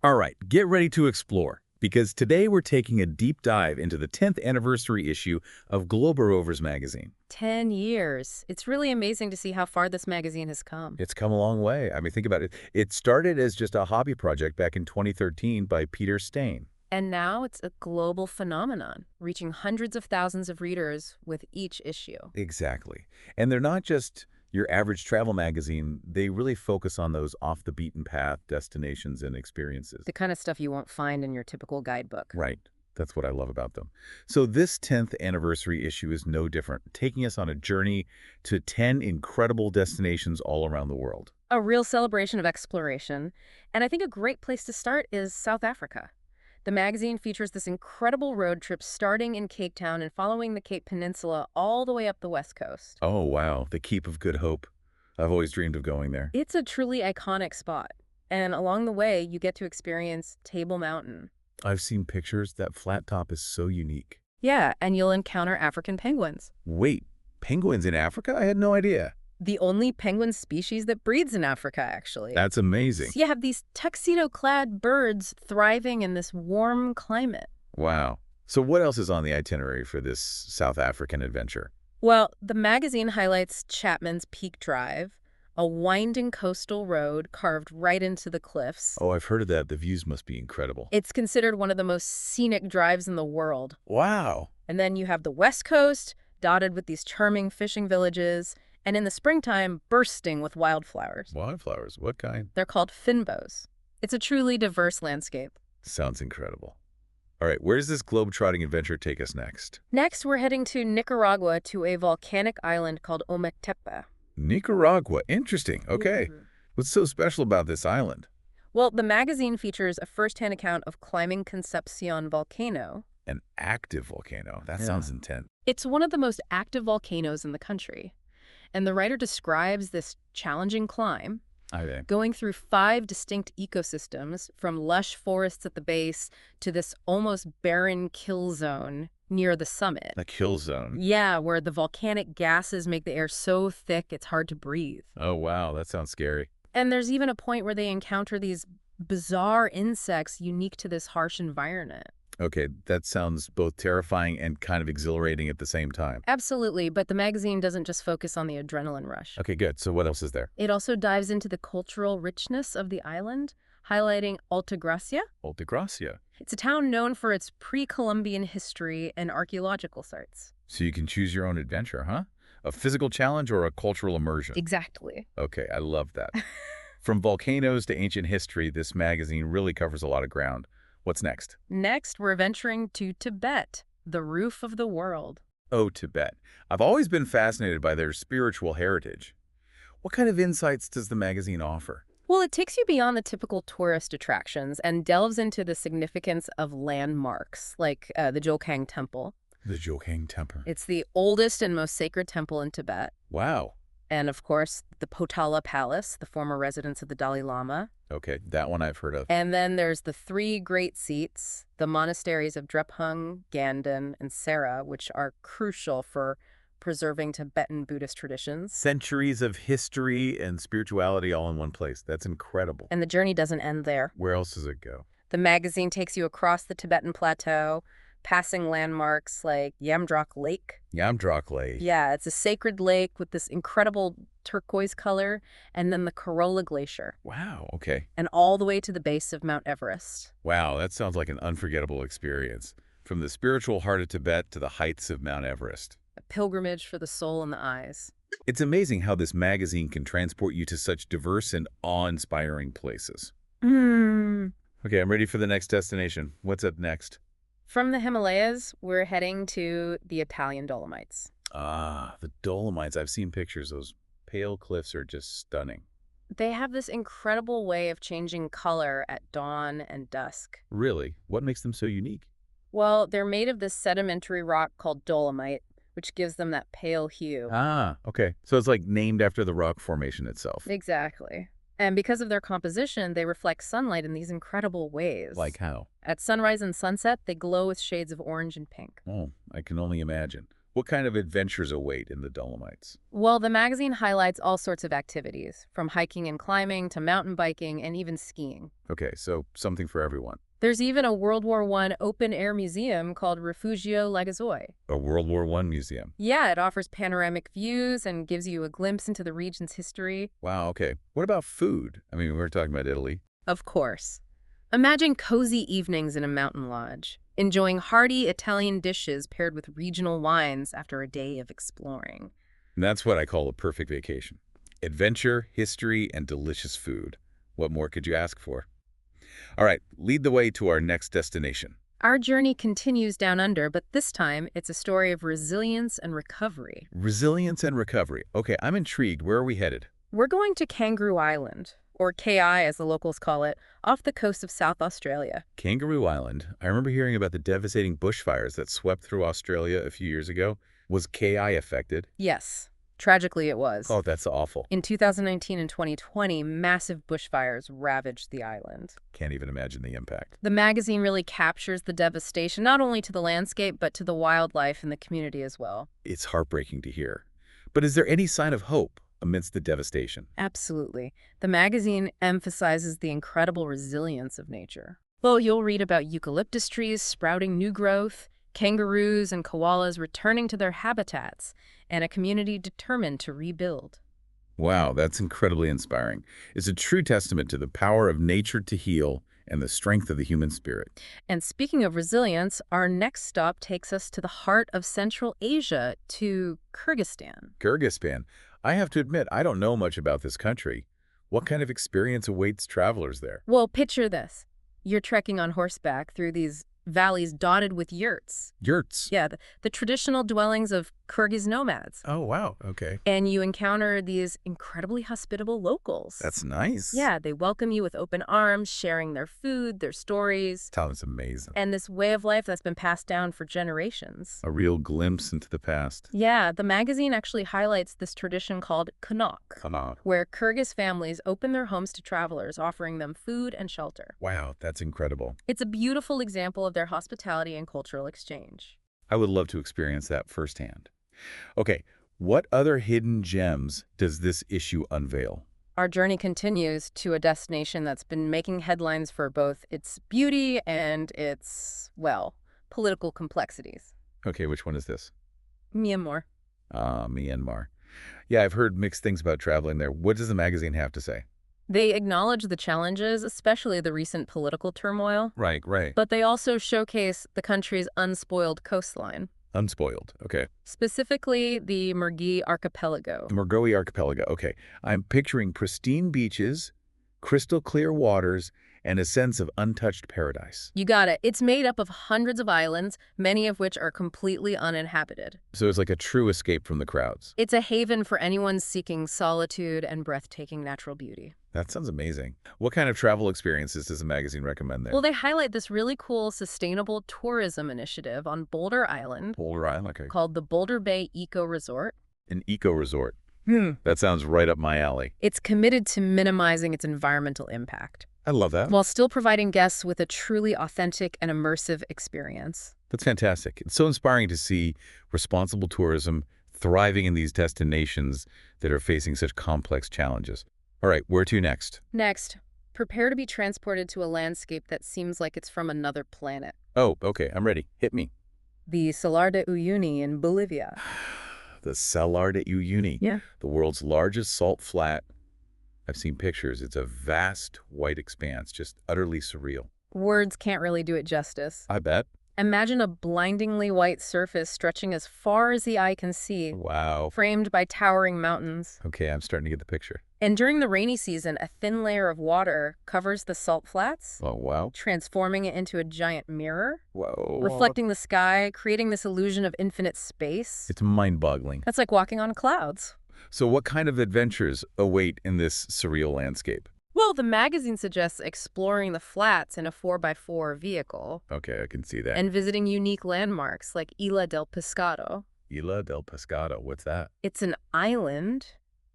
All right, get ready to explore, because today we're taking a deep dive into the 10th anniversary issue of GlobeRovers Magazine. 10 years. It's really amazing to see how far this magazine has come. It's come a long way. I mean, think about it. It started as just a hobby project back in 2013 by Peter Stain. And now it's a global phenomenon, reaching hundreds of thousands of readers with each issue. Exactly. And they're not just your average travel magazine. They really focus on those off-the-beaten-path destinations and experiences. The kind of stuff you won't find in your typical guidebook. Right. That's what I love about them. So this 10th anniversary issue is no different, taking us on a journey to 10 incredible destinations all around the world. A real celebration of exploration. And I think a great place to start is South Africa. The magazine features this incredible road trip starting in Cape Town and following the Cape Peninsula all the way up the west coast. Oh, wow. The Keep of Good Hope. I've always dreamed of going there. It's a truly iconic spot. And along the way, you get to experience Table Mountain. I've seen pictures. That flat top is so unique. Yeah, and you'll encounter African penguins. Wait, penguins in Africa? I had no idea. The only penguin species that breeds in Africa, actually. That's amazing. So you have these tuxedo-clad birds thriving in this warm climate. Wow. So what else is on the itinerary for this South African adventure? Well, the magazine highlights Chapman's Peak Drive, a winding coastal road carved right into the cliffs. Oh, I've heard of that. The views must be incredible. It's considered one of the most scenic drives in the world. Wow. And then you have the West Coast, dotted with these charming fishing villages, and in the springtime, bursting with wildflowers. Wildflowers? What kind? They're called finbows. It's a truly diverse landscape. Sounds incredible. All right, where does this globe-trotting adventure take us next? Next, we're heading to Nicaragua to a volcanic island called Ometepe. Nicaragua. Interesting. Okay. What's so special about this island? Well, the magazine features a first-hand account of climbing Concepcion volcano. An active volcano. That sounds intense. It's one of the most active volcanoes in the country. And the writer describes this challenging climb, going through 5 distinct ecosystems, from lush forests at the base to this almost barren kill zone near the summit. The kill zone. Yeah, where the volcanic gases make the air so thick it's hard to breathe. Oh, wow. That sounds scary. And there's even a point where they encounter these bizarre insects unique to this harsh environment. Okay, that sounds both terrifying and kind of exhilarating at the same time. Absolutely, but the magazine doesn't just focus on the adrenaline rush. Okay, good. So what else is there? It also dives into the cultural richness of the island, highlighting Altagracia. Altagracia. It's a town known for its pre-Columbian history and archaeological sites. So you can choose your own adventure, huh? A physical challenge or a cultural immersion? Exactly. Okay, I love that. From volcanoes to ancient history, this magazine really covers a lot of ground. What's next? Next, we're venturing to Tibet, the roof of the world. Oh, Tibet. I've always been fascinated by their spiritual heritage. What kind of insights does the magazine offer? Well, it takes you beyond the typical tourist attractions and delves into the significance of landmarks, like the Jokhang Temple. The Jokhang Temple. It's the oldest and most sacred temple in Tibet. Wow. And, of course, the Potala Palace, the former residence of the Dalai Lama. Okay, that one I've heard of. And then there's the 3 great seats, the monasteries of Drepung, Ganden, and Sera, which are crucial for preserving Tibetan Buddhist traditions. Centuries of history and spirituality all in one place. That's incredible. And the journey doesn't end there. Where else does it go? The magazine takes you across the Tibetan plateau, passing landmarks like Yamdrok Lake. Yamdrok Lake. Yeah, it's a sacred lake with this incredible turquoise color, and then the Corolla Glacier. Wow, okay. And all the way to the base of Mount Everest. Wow, that sounds like an unforgettable experience. From the spiritual heart of Tibet to the heights of Mount Everest. A pilgrimage for the soul and the eyes. It's amazing how this magazine can transport you to such diverse and awe-inspiring places. Okay, I'm ready for the next destination. What's up next? From the Himalayas, we're heading to the Italian Dolomites. Ah, the Dolomites. I've seen pictures. Those pale cliffs are just stunning. They have this incredible way of changing color at dawn and dusk. Really? What makes them so unique? Well, they're made of this sedimentary rock called dolomite, which gives them that pale hue. Ah, okay. So it's like named after the rock formation itself. Exactly. And because of their composition, they reflect sunlight in these incredible ways. Like how? At sunrise and sunset, they glow with shades of orange and pink. Oh, I can only imagine. What kind of adventures await in the Dolomites? Well, the magazine highlights all sorts of activities, from hiking and climbing to mountain biking and even skiing. Okay, so something for everyone. There's even a World War I open-air museum called Refugio Legazoi. A World War I museum. Yeah, it offers panoramic views and gives you a glimpse into the region's history. Wow, okay. What about food? I mean, we're talking about Italy. Of course. Imagine cozy evenings in a mountain lodge, enjoying hearty Italian dishes paired with regional wines after a day of exploring. And that's what I call a perfect vacation. Adventure, history, and delicious food. What more could you ask for? All right, lead the way to our next destination. Our journey continues down under, but this time it's a story of resilience and recovery. Resilience and recovery. Okay, I'm intrigued. Where are we headed? We're going to Kangaroo Island, or KI as the locals call it, off the coast of South Australia. Kangaroo Island. I remember hearing about the devastating bushfires that swept through Australia a few years ago. Was KI affected? Yes, tragically it was. Oh, that's awful. In 2019 and 2020, massive bushfires ravaged the island. Can't even imagine the impact. The magazine really captures the devastation, not only to the landscape, but to the wildlife and the community as well. It's heartbreaking to hear. But is there any sign of hope amidst the devastation? Absolutely. The magazine emphasizes the incredible resilience of nature. Well, you'll read about eucalyptus trees sprouting new growth, kangaroos and koalas returning to their habitats, and a community determined to rebuild. Wow, that's incredibly inspiring. It's a true testament to the power of nature to heal and the strength of the human spirit. And speaking of resilience, our next stop takes us to the heart of Central Asia, to Kyrgyzstan. Kyrgyzstan. I have to admit, I don't know much about this country. What kind of experience awaits travelers there? Well, picture this. You're trekking on horseback through these valleys dotted with yurts. Yurts? Yeah, the traditional dwellings of Kyrgyz nomads. Oh, wow. Okay. And you encounter these incredibly hospitable locals. That's nice. Yeah, they welcome you with open arms, sharing their food, their stories. Sounds amazing. And this way of life that's been passed down for generations. A real glimpse into the past. Yeah, the magazine actually highlights this tradition called Kanak, where Kyrgyz families open their homes to travelers, offering them food and shelter. Wow, that's incredible. It's a beautiful example of their hospitality and cultural exchange. I would love to experience that firsthand. Okay, what other hidden gems does this issue unveil? Our journey continues to a destination that's been making headlines for both its beauty and its, well, political complexities. Okay, which one is this? Myanmar. Myanmar. Yeah, I've heard mixed things about traveling there. What does the magazine have to say? They acknowledge the challenges, especially the recent political turmoil. Right. But they also showcase the country's unspoiled coastline. Unspoiled, okay. Specifically, the Mergui Archipelago. The Mergui Archipelago, okay. I'm picturing pristine beaches, crystal clear waters, and a sense of untouched paradise. You got it. It's made up of hundreds of islands, many of which are completely uninhabited. So it's like a true escape from the crowds. It's a haven for anyone seeking solitude and breathtaking natural beauty. That sounds amazing. What kind of travel experiences does the magazine recommend there? Well, they highlight this really cool sustainable tourism initiative on Boulder Island. Boulder Island, okay. Called the Boulder Bay Eco Resort. An eco resort. That sounds right up my alley. It's committed to minimizing its environmental impact. I love that. While still providing guests with a truly authentic and immersive experience. That's fantastic. It's so inspiring to see responsible tourism thriving in these destinations that are facing such complex challenges. All right, where to next? Next, prepare to be transported to a landscape that seems like it's from another planet. Oh, okay, I'm ready. Hit me. The Salar de Uyuni in Bolivia. The Salar de Uyuni. Yeah. The world's largest salt flat. I've seen pictures. It's a vast white expanse, just utterly surreal. Words can't really do it justice. I bet. Imagine a blindingly white surface stretching as far as the eye can see. Wow. Framed by towering mountains. Okay, I'm starting to get the picture. And during the rainy season, a thin layer of water covers the salt flats. Oh, wow. Transforming it into a giant mirror. Whoa. Reflecting the sky, creating this illusion of infinite space. It's mind-boggling. That's like walking on clouds. So what kind of adventures await in this surreal landscape? Well, the magazine suggests exploring the flats in a 4x4 vehicle. Okay, I can see that. And visiting unique landmarks like Isla del Pescado. Isla del Pescado, what's that? It's an island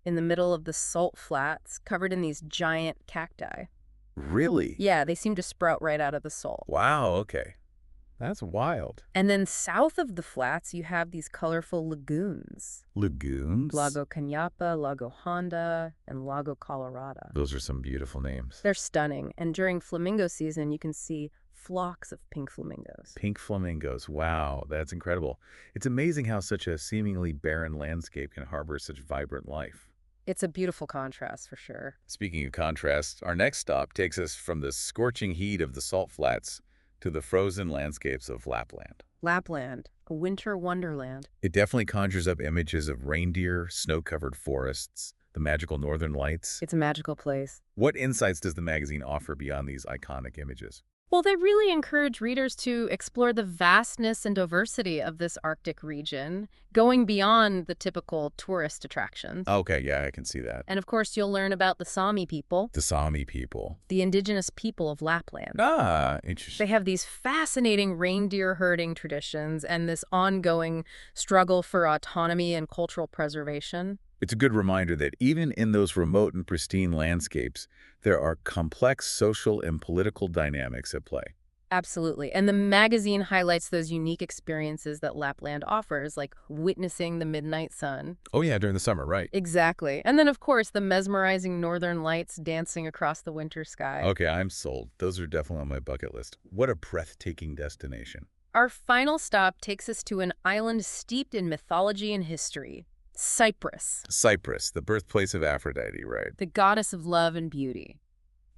in the middle of the salt flats covered in these giant cacti. Really? Yeah, they seem to sprout right out of the salt. Wow, okay. That's wild. And then south of the flats, you have these colorful lagoons. Lagoons? Lago Cañapa, Lago Honda, and Lago Colorado. Those are some beautiful names. They're stunning. And during flamingo season, you can see flocks of pink flamingos. Pink flamingos. Wow, that's incredible. It's amazing how such a seemingly barren landscape can harbor such vibrant life. It's a beautiful contrast, for sure. Speaking of contrast, our next stop takes us from the scorching heat of the salt flats to the frozen landscapes of Lapland. Lapland, a winter wonderland. It definitely conjures up images of reindeer, snow-covered forests, the magical northern lights. It's a magical place. What insights does the magazine offer beyond these iconic images? Well, they really encourage readers to explore the vastness and diversity of this Arctic region, going beyond the typical tourist attractions. Okay, yeah, I can see that. And of course, you'll learn about the Sami people. The Sami people. The indigenous people of Lapland. Ah, interesting. They have these fascinating reindeer herding traditions and this ongoing struggle for autonomy and cultural preservation. It's a good reminder that even in those remote and pristine landscapes, there are complex social and political dynamics at play. Absolutely. And the magazine highlights those unique experiences that Lapland offers, like witnessing the midnight sun. Oh yeah, during the summer, right. Exactly. And then, of course, the mesmerizing northern lights dancing across the winter sky. Okay, I'm sold. Those are definitely on my bucket list. What a breathtaking destination. Our final stop takes us to an island steeped in mythology and history. Cyprus. Cyprus, the birthplace of Aphrodite, right? The goddess of love and beauty.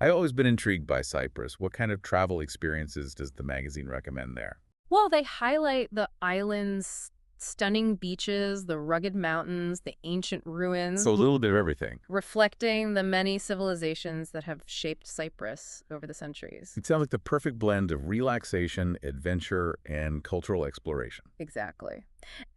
I've always been intrigued by Cyprus. What kind of travel experiences does the magazine recommend there? Well, they highlight the island's stunning beaches, the rugged mountains, the ancient ruins. So a little bit of everything. Reflecting the many civilizations that have shaped Cyprus over the centuries. It sounds like the perfect blend of relaxation, adventure, and cultural exploration. Exactly.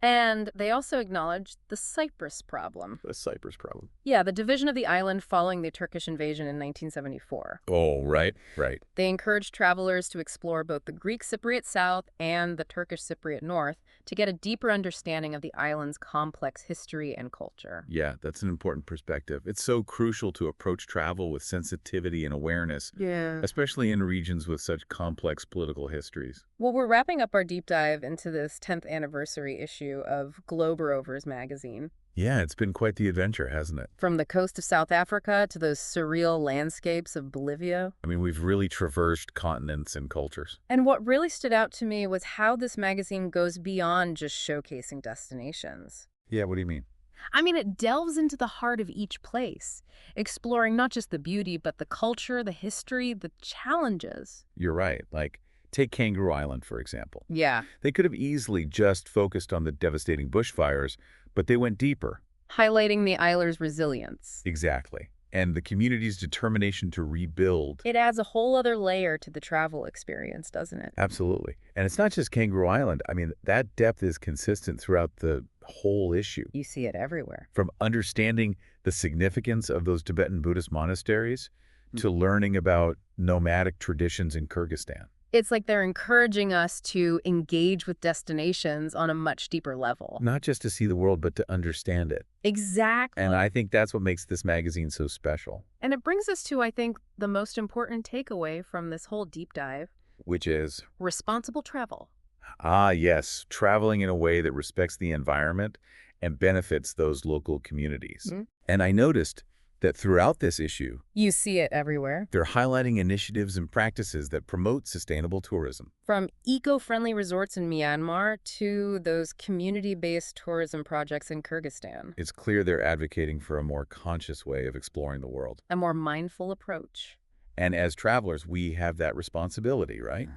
And they also acknowledge the Cyprus problem. The Cyprus problem. Yeah, the division of the island following the Turkish invasion in 1974. Oh, right, right. They encourage travelers to explore both the Greek Cypriot south and the Turkish Cypriot north to get a deeper understanding of the island's complex history and culture. Yeah, that's an important perspective. It's so crucial to approach travel with sensitivity and awareness, especially in regions with such complex political histories. Well, we're wrapping up our deep dive into this 10th anniversary issue of GlobeRovers Magazine. Yeah, it's been quite the adventure, hasn't it? From the coast of South Africa to those surreal landscapes of Bolivia. I mean, we've really traversed continents and cultures. And what really stood out to me was how this magazine goes beyond just showcasing destinations. Yeah, what do you mean? I mean, it delves into the heart of each place, exploring not just the beauty, but the culture, the history, the challenges. You're right. Like, take Kangaroo Island, for example. Yeah. They could have easily just focused on the devastating bushfires, but they went deeper. Highlighting the island's resilience. Exactly. And the community's determination to rebuild. It adds a whole other layer to the travel experience, doesn't it? Absolutely. And it's not just Kangaroo Island. I mean, that depth is consistent throughout the whole issue. You see it everywhere. From understanding the significance of those Tibetan Buddhist monasteries to learning about nomadic traditions in Kyrgyzstan. It's like they're encouraging us to engage with destinations on a much deeper level. Not just to see the world, but to understand it. Exactly. And I think that's what makes this magazine so special. And it brings us to, I think, the most important takeaway from this whole deep dive. Which is? Responsible travel. Ah, yes. Traveling in a way that respects the environment and benefits those local communities. And I noticed that throughout this issue, you see it everywhere. They're highlighting initiatives and practices that promote sustainable tourism. From eco-friendly resorts in Myanmar to those community-based tourism projects in Kyrgyzstan. It's clear they're advocating for a more conscious way of exploring the world. A more mindful approach. And as travelers, we have that responsibility, right?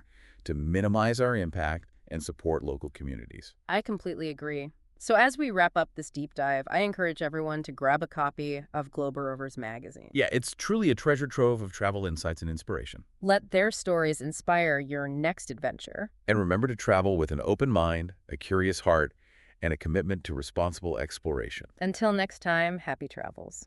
To minimize our impact and support local communities. I completely agree. So as we wrap up this deep dive, I encourage everyone to grab a copy of GlobeRovers Magazine. Yeah, it's truly a treasure trove of travel insights and inspiration. Let their stories inspire your next adventure. And remember to travel with an open mind, a curious heart, and a commitment to responsible exploration. Until next time, happy travels.